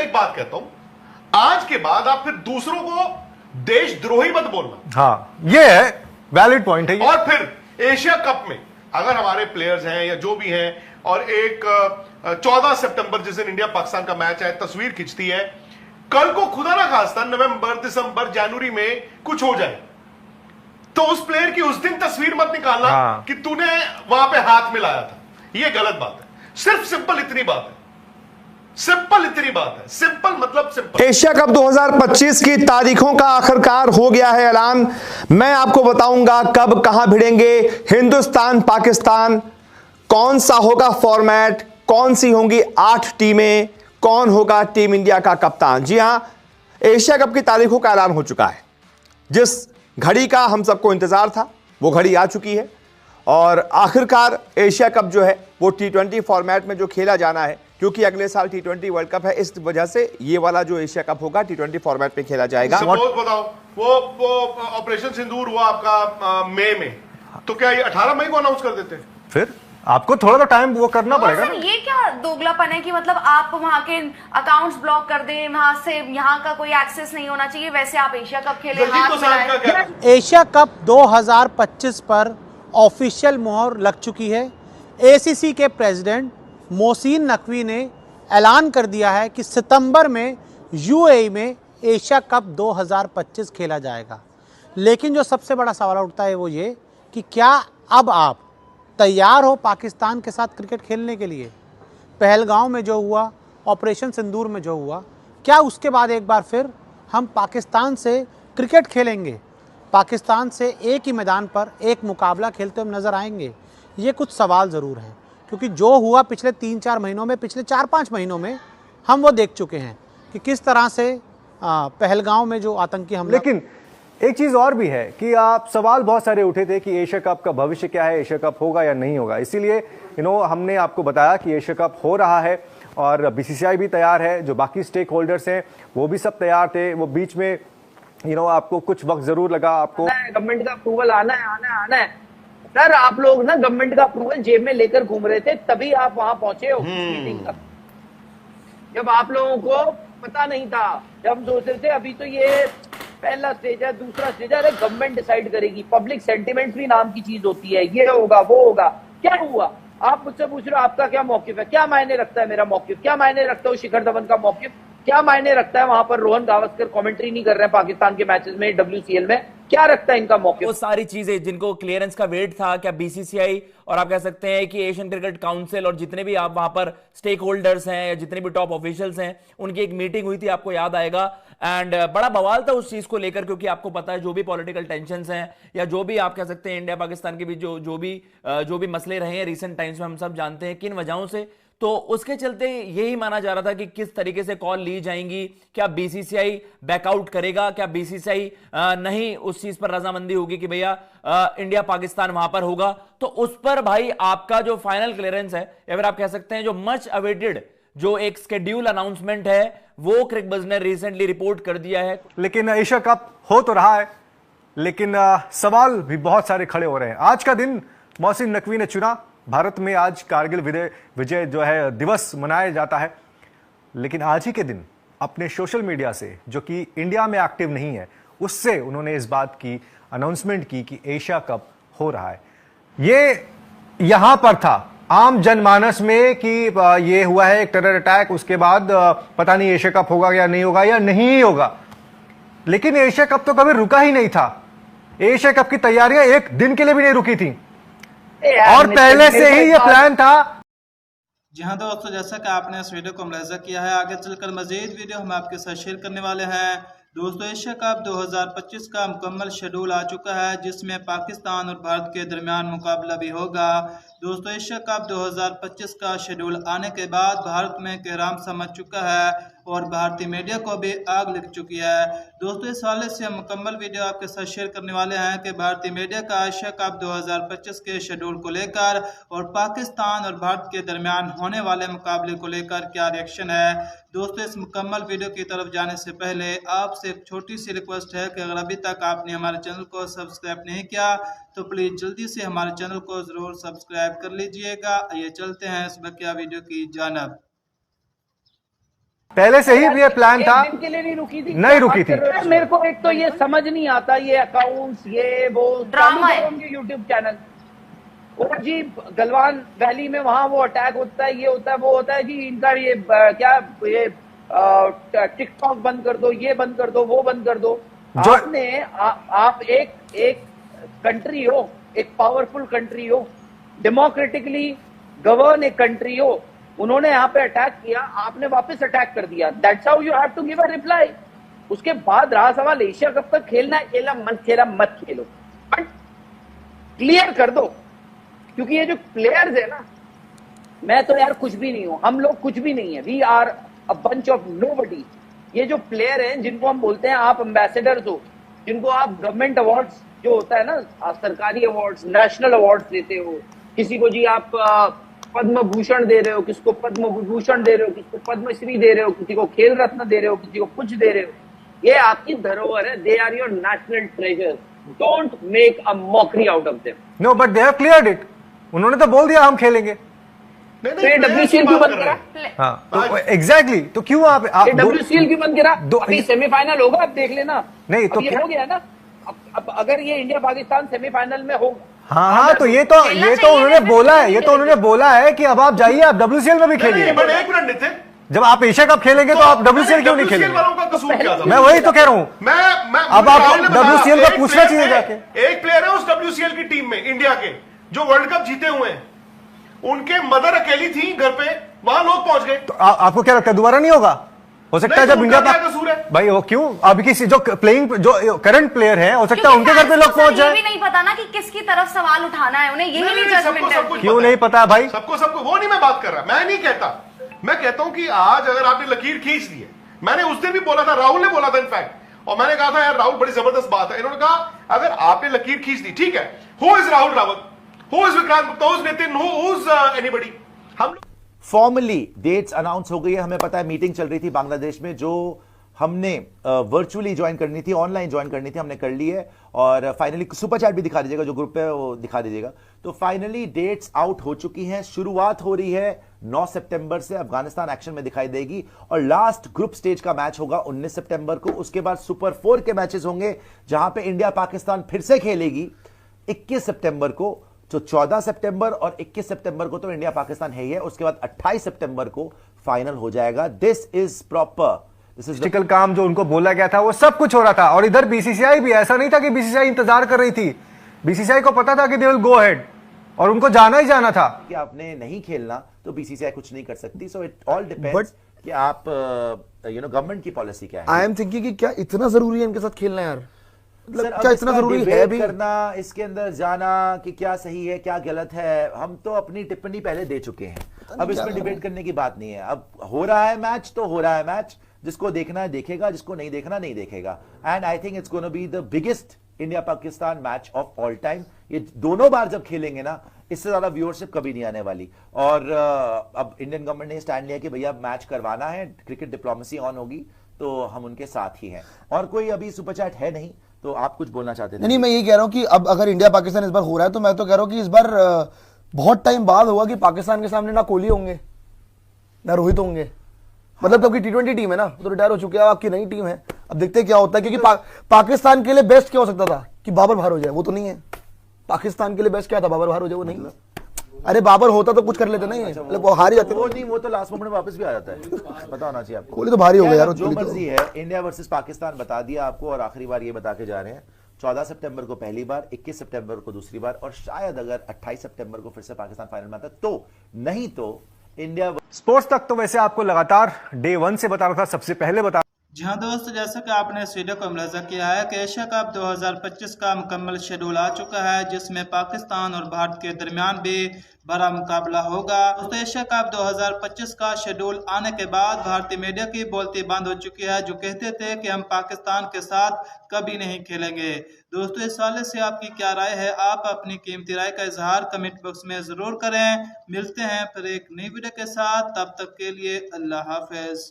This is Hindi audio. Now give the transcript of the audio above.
एक बात कहता हूं, आज के बाद आप फिर दूसरों को देशद्रोही मत बोलना। हाँ, ये है वैलिड पॉइंट है ये। और फिर एशिया कप में अगर हमारे प्लेयर्स हैं या जो भी हैं, और एक 14 सितंबर जिस दिन इंडिया पाकिस्तान का मैच है, तस्वीर खिंचती है, कल को खुदा ना खास्ता नवंबर, दिसंबर, जनवरी में कुछ हो जाए, तो उस प्लेयर की उस दिन तस्वीर मत निकालना कि तूने वहां पे हाथ मिलाया था। यह गलत बात है। सिर्फ सिंपल इतनी बात है, सिंपल इतनी बात है। सिंपल मतलब सिंपल। एशिया कप 2025 की तारीखों का आखिरकार हो गया है ऐलान। मैं आपको बताऊंगा कब कहां भिड़ेंगे हिंदुस्तान पाकिस्तान, कौन सा होगा फॉर्मेट, कौन सी होंगी 8 टीमें, कौन होगा टीम इंडिया का कप्तान। जी हां, एशिया कप की तारीखों का ऐलान हो चुका है। जिस घड़ी का हम सबको इंतजार था वो घड़ी आ चुकी है, और आखिरकार एशिया कप जो है वो T20 फॉर्मेट में जो खेला जाना है, क्योंकि अगले साल T20 वर्ल्ड कप है, इस वजह से ये वाला जो एशिया कप होगा T20 फॉर्मेट में खेला जाएगा। बताओ, वो ऑपरेशन सिंदूर हुआ आपका मई में, तो क्या ये 18 मई को अनाउंस कर देते? फिर आपको थोड़ा तो टाइम वो करना पड़ेगा। सर ये क्या दोगलापन है कि मतलब आप वहां के अकाउंट्स ब्लॉक कर दें, वहां से यहाँ का कोई एक्सेस नहीं होना चाहिए, वैसे आप एशिया कप खेले। एशिया कप 2025 पर ऑफिशियल मोहर लग चुकी है। एसीसी के प्रेसिडेंट मोहसिन नकवी ने ऐलान कर दिया है कि सितंबर में यूएई में एशिया कप 2025 खेला जाएगा। लेकिन जो सबसे बड़ा सवाल उठता है वो ये कि क्या अब आप तैयार हो पाकिस्तान के साथ क्रिकेट खेलने के लिए? पहलगांव में जो हुआ, ऑपरेशन सिंदूर में जो हुआ, क्या उसके बाद एक बार फिर हम पाकिस्तान से क्रिकेट खेलेंगे, पाकिस्तान से एक ही मैदान पर एक मुकाबला खेलते हुए नज़र आएंगे? ये कुछ सवाल ज़रूर हैं, क्योंकि जो हुआ पिछले 3-4 महीनों में, पिछले 4-5 महीनों में हम वो देख चुके हैं कि किस तरह से पहलगांव में जो आतंकी हमला। लेकिन एक चीज और भी है कि आप सवाल बहुत सारे उठे थे कि एशिया कप का भविष्य क्या है, एशिया कप होगा या नहीं होगा। इसीलिए हमने आपको बताया कि एशिया कप हो रहा है, और बीसीसीआई भी तैयार है, जो बाकी स्टेक होल्डर्स हैं वो भी सब तैयार थे। वो बीच में आपको कुछ वक्त जरूर लगा, आपको गवर्नमेंट का अप्रूवल आना है। सर आप लोग ना गवर्नमेंट का अप्रूवल जेब में लेकर घूम रहे थे, तभी आप वहां पहुंचे हो मीटिंग तक, जब आप लोगों को पता नहीं था। जब हम सोच रहे थे अभी तो ये पहला स्टेज है, दूसरा स्टेज है, अरे गवर्नमेंट डिसाइड करेगी। पब्लिक सेंटिमेंट भी नाम की चीज होती है, ये होगा वो होगा। क्या हुआ? आप मुझसे पूछ रहे हो आपका क्या मौकिफ है? क्या मायने रखता है मेरा मौकिफ? क्या मायने रखता है शिखर धवन का मौकिफ? क्या मायने रखता है वहां पर रोहन गावस्कर कमेंट्री नहीं कर रहे हैं पाकिस्तान के मैचेस में, WCL में? क्या रखता है इनका मौके? वो सारी चीजें जिनको क्लियरेंस का वेट था, क्या बीसीसीआई और आप कह सकते हैं कि एशियन क्रिकेट काउंसिल और जितने भी आप वहां पर स्टेक होल्डर्स हैं या जितने भी टॉप ऑफिशियल्स हैं, उनकी एक मीटिंग हुई थी, आपको याद आएगा। एंड बड़ा बवाल था उस चीज को लेकर, क्योंकि आपको पता है जो भी पॉलिटिकल टेंशंस हैं या जो भी आप कह सकते हैं इंडिया पाकिस्तान के बीच जो भी मसले रहे हैं रिसेंट टाइम्स में, हम सब जानते हैं किन वजहों से। तो उसके चलते यही माना जा रहा था कि किस तरीके से कॉल ली जाएंगी, क्या बीसीसीआई बैकआउट करेगा, क्या बीसीसीआई नहीं उस चीज पर रजामंदी होगी कि भैया इंडिया पाकिस्तान वहां पर होगा। तो उस पर भाई आपका जो फाइनल क्लियरेंस है, या फिर आप कह सकते हैं जो मच अवेटेड जो एक स्केड्यूल अनाउंसमेंट है, वो क्रिकबज़ ने रिसेंटली रिपोर्ट कर दिया है। लेकिन एशिया कप हो तो रहा है, लेकिन सवाल भी बहुत सारे खड़े हो रहे हैं। आज का दिन मोहसिन नकवी ने चुना। भारत में आज कारगिल विजय जो है दिवस मनाया जाता है, लेकिन आज ही के दिन अपने सोशल मीडिया से, जो कि इंडिया में एक्टिव नहीं है, उससे उन्होंने इस बात की अनाउंसमेंट की कि एशिया कप हो रहा है। ये यहां पर था आम जनमानस में कि ये हुआ है एक टेरर अटैक, उसके बाद पता नहीं एशिया कप होगा या नहीं होगा या नहीं होगा। लेकिन एशिया कप तो कभी रुका ही नहीं था। एशिया कप की तैयारियां एक दिन के लिए भी नहीं रुकी थी, और पहले से ही ये प्लान था। जी हाँ दोस्तों, जैसा कि आपने इस वीडियो को मुलाहिजा किया है, आगे चलकर मजीद वीडियो हम आपके साथ शेयर करने वाले हैं। दोस्तों एशिया कप 2025 का मुकम्मल शेड्यूल आ चुका है, जिसमें पाकिस्तान और भारत के दरमियान मुकाबला भी होगा। दोस्तों एशिया कप 2025 का शेड्यूल आने के बाद भारत में कोहराम समझ चुका है और भारतीय मीडिया को भी आग लग चुकी है। दोस्तों इस हवाले से हम मुकम्मल वीडियो आपके साथ शेयर करने वाले हैं कि भारतीय मीडिया का एशिया कप 2025 के शेड्यूल को लेकर और पाकिस्तान और भारत के दरमियान होने वाले मुकाबले को लेकर क्या रिएक्शन है। दोस्तों इस मुकम्मल वीडियो की तरफ जाने से पहले आपसे एक छोटी सी रिक्वेस्ट है कि अगर अभी तक आपने हमारे चैनल को सब्सक्राइब नहीं किया तो प्लीज़ जल्दी से हमारे चैनल को ज़रूर सब्सक्राइब कर लीजिएगा। ये चलते हैं इस बकिया वीडियो की जानब। पहले से ही ये प्लान था, एक दिन के लिए नहीं रुकी थी, नहीं रुकी थी। मेरे को एक तो ये समझ नहीं आता, ये अकाउंट्स, ये वो ड्रामा है। यूट्यूब चैनल, और जी गलवान वैली में वहां वो अटैक होता है, ये होता है, वो होता है जी, इनका ये क्या ये टिकटॉक बंद कर दो, ये बंद कर दो, वो बंद कर दो। आपने आप एक कंट्री हो, एक पावरफुल कंट्री हो, डेमोक्रेटिकली गवर्न एक कंट्री हो, उन्होंने यहाँ पे अटैक किया, आपने वापस अटैक कर दिया, that's how you have to give a reply. उसके बाद रहा सवाल एशिया कप तक खेलना है, खेला मत खेलो, बट क्लियर कर दो, क्योंकि ये जो प्लेयर्स है ना, मैं तो यार कुछ भी नहीं हूं, हम लोग कुछ भी नहीं है, we are a bunch of nobody. ये जो प्लेयर हैं जिनको हम बोलते हैं आप एम्बेसडर्स हो, जिनको आप गवर्नमेंट अवार्ड्स जो होता है ना, सरकारी अवार्ड्स, नेशनल अवार्ड्स देते हो, किसी को जी आप पद्म भूषण दे रहे हो, किसको पद्म विभूषण दे रहे हो, किसको पद्मश्री दे रहे हो, किसी को खेल रत्न दे रहे हो, किसी को कुछ दे रहे हो, ये आपकी धरोहर है, they are your national treasures, don't make a mockery out of them. No, but they have cleared it, उन्होंने तो बोल दिया हम खेलेंगे। WCL क्यों बंद करा? हाँ, तो एग्जैक्टली, तो क्यों आप WCL क्यों बंद करा? अभी सेमीफाइनल होगा, आप देख लेना। नहीं तो ये हो गया ना, अब अगर ये इंडिया पाकिस्तान सेमीफाइनल में होगा, हाँ, तो ये तो उन्होंने बोला है, ये तो उन्होंने बोला है कि अब आप जाइए, आप WCL में भी खेलिए। बट एक मिनट नितिन, जब आप एशिया कप खेलेंगे तो आप WCL क्यों नहीं खेलेंगे? वालों का कसूर क्या था? मैं वही तो कह रहा हूँ, मैं अब आप WCL का पूछना चाहिए जाके। एक प्लेयर है उस WCL की टीम में, इंडिया के, जो वर्ल्ड कप जीते हुए हैं, उनके मदर अकेली थी घर पे, वहां लोग पहुंच गए। तो आपको क्या लगता है दोबारा नहीं होगा? हो सकता है जब इंडिया का कसूर है भाई, वो क्यों अभी किसी जो प्लेइंग जो करंट प्लेयर है, हो सकता है उनके घर पे लोग पहुंच जाए। ये भी नहीं पता ना कि किसकी तरफ सवाल उठाना है, उन्हें यही नहीं जजमेंट है। क्यों नहीं पता भाई? सबको वो नहीं मैं बात कर रहा, मैं नहीं कहता, मैं कहता हूं कि आज अगर आपने लकीर खींच दी है, मैंने उस दिन भी बोला था, राहुल ने बोला था इनफैक्ट, और मैंने कहा था यार राहुल बड़ी जबरदस्त बात है, इन्होंने कहा अगर आपने लकीर खींच दी, ठीक है, who is Rahul Rawat, who is Vikrant Gupta, who is Nitin, who is anybody, हम फॉर्मली डेट्स अनाउंस हो गई है। हमें पता है मीटिंग चल रही थी बांग्लादेश में, जो हमने वर्चुअली ज्वाइन करनी थी, ऑनलाइन ज्वाइन करनी थी, हमने कर ली है, और फाइनली सुपर चैट भी दिखा दीजिएगा, जो ग्रुप पे वो दिखा दीजिएगा। तो फाइनली डेट्स आउट हो चुकी हैं, शुरुआत हो रही है 9 सितंबर से, अफगानिस्तान एक्शन में दिखाई देगी, और लास्ट ग्रुप स्टेज का मैच होगा 19 सितंबर को। उसके बाद सुपर 4 के मैचेस होंगे, जहां पे इंडिया पाकिस्तान फिर से खेलेगी 21 सितंबर को। तो 14 सितंबर और 21 सितंबर को तो इंडिया पाकिस्तान है ही है, उसके बाद 28 सितंबर को फाइनल हो जाएगा। This is proper, this is tackle काम जो उनको बोला गया था वो सब कुछ हो रहा था। और इधर बीसीसीआई भी, ऐसा नहीं था कि बीसीसीआई इंतजार कर रही थी, बीसीसीआई को पता था कि दे विल गो अहेड, और उनको जाना ही जाना था। कि आपने नहीं खेलना तो बीसीसीआई कुछ नहीं कर सकती। सो इट ऑल डिपेंड्स कि आप गवर्नमेंट की पॉलिसी क्या है। आई एम थिंकिंग कि क्या इतना जरूरी है इनके साथ खेलना यार? सर, क्या इतना जरूरी है भी करना, इसके अंदर जाना कि क्या सही है क्या गलत है? हम तो अपनी टिप्पणी पहले दे चुके हैं, अब इसमें डिबेट करने की बात नहीं है। अब हो रहा है मैच तो हो रहा है मैच, जिसको देखना है देखेगा, जिसको नहीं देखना नहीं देखेगा। And I think it's gonna be the biggest India Pakistan match of all time. ये दोनों बार जब खेलेंगे ना, इससे ज्यादा व्यूअरशिप कभी नहीं आने वाली। और अब इंडियन गवर्नमेंट ने स्टैंड लिया कि भैया मैच करवाना है, क्रिकेट डिप्लोमेसी ऑन होगी, तो हम उनके साथ ही हैं। और कोई अभी सुपर चैट है नहीं, तो आप कुछ बोलना चाहते थे? नहीं, मैं ये कह रहा हूं कि अब अगर इंडिया पाकिस्तान इस बार हो रहा है, तो मैं तो कह रहा हूं कि इस बार बहुत टाइम बाद होगा कि पाकिस्तान के सामने ना कोहली होंगे ना रोहित होंगे। मतलब तो आपकी T20 टीम है ना, तो रिटायर हो चुके हैं, आपकी नई टीम है। अब देखते हैं क्या होता है, क्योंकि पाकिस्तान के लिए बेस्ट क्या हो सकता था कि बाबर बाहर हो जाए, वो तो नहीं है। पाकिस्तान के लिए बेस्ट क्या था? बाबर बाहर हो जाए, वो नहीं। अरे बाबर होता तो कुछ कर लेते नहीं, मतलब वो हार ही जाते। वो नहीं, वो तो लास्ट मोमेंट में वापस भी आ जाता है, पता होना चाहिए आपको। कोहली तो भारी हो गया यार, जो मर्जी है। इंडिया वर्सेस पाकिस्तान बता दिया आपको, और आखिरी बार ये बता के जा रहे हैं 14 सितंबर को पहली बार, 21 सितंबर को दूसरी बार, और शायद अगर 28 सितंबर को फिर से पाकिस्तान फाइनल में आता तो, नहीं तो इंडिया। स्पोर्ट्स तक तो वैसे आपको लगातार डे 1 से बता रहा था, सबसे पहले बता। जी हाँ दोस्तों, जैसा कि आपने इस वीडियो को मुलाजा किया है कि एशिया कप 2025 का मुकम्मल शेड्यूल आ चुका है, जिसमें पाकिस्तान और भारत के दरमियान भी बड़ा मुकाबला होगा। दोस्तों, एशिया कप 2025 का शेड्यूल आने के बाद भारतीय मीडिया की बोलती बंद हो चुकी है, जो कहते थे कि हम पाकिस्तान के साथ कभी नहीं खेलेंगे। दोस्तों, इस हवाले से आपकी क्या राय है? आप अपनी कीमती राय का इजहार कमेंट बॉक्स में जरूर करें। मिलते हैं फिर एक नई वीडियो के साथ, तब तक के लिए अल्लाह हाफिज।